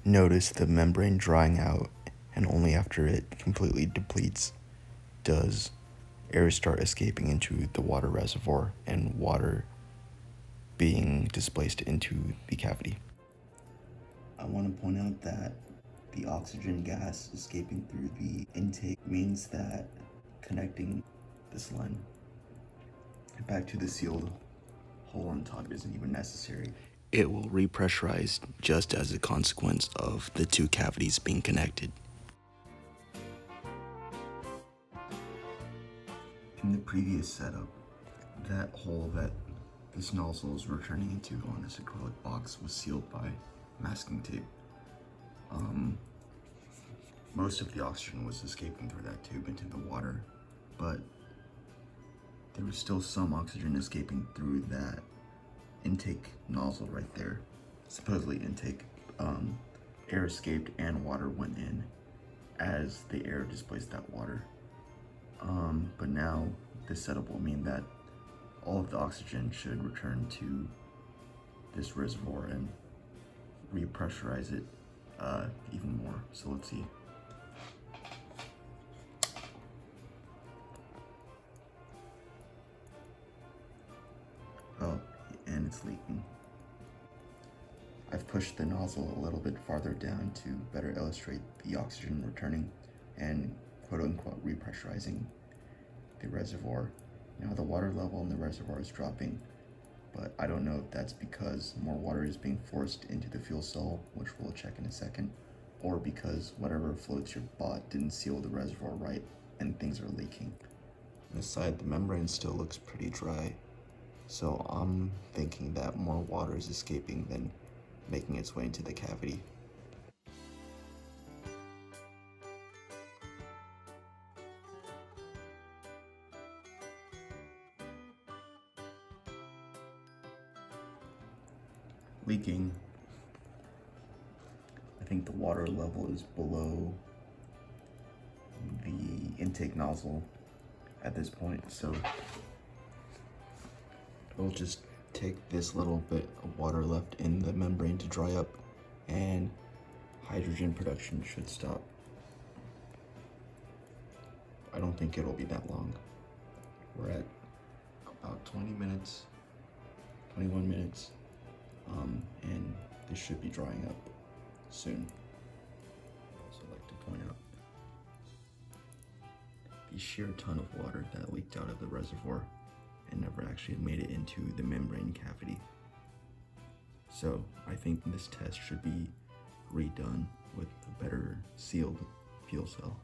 Notice the membrane drying out, and only after it completely depletes does air start escaping into the water reservoir and water being displaced into the cavity. I want to point out that the oxygen gas escaping through the intake means that connecting this line back to the sealed hole on top isn't even necessary. It will repressurize just as a consequence of the two cavities being connected. In the previous setup, that hole that this nozzle is returning into on this acrylic box was sealed by masking tape. Most of the oxygen was escaping through that tube into the water, but there was still some oxygen escaping through that intake nozzle right there. Supposedly intake. Air escaped and water went in as the air displaced that water. But now this setup will mean that all of the oxygen should return to this reservoir and repressurize it even more. So let's see. Oh, and it's leaking. I've pushed the nozzle a little bit farther down to better illustrate the oxygen returning and quote-unquote repressurizing the reservoir. Now the water level in the reservoir is dropping, but I don't know if that's because more water is being forced into the fuel cell, which we'll check in a second, or because whatever floats you bought didn't seal the reservoir right and things are leaking. On the side, the membrane still looks pretty dry, so I'm thinking that more water is escaping than making its way into the cavity. Leaking. I think the water level is below the intake nozzle at this point, so it'll just take this little bit of water left in the membrane to dry up and hydrogen production should stop. I don't think it'll be that long. We're at about 20 minutes, 21 minutes, and this should be drying up soon. So I'd like to point out the sheer ton of water that leaked out of the reservoir and never actually made it into the membrane cavity. So I think this test should be redone with a better sealed fuel cell.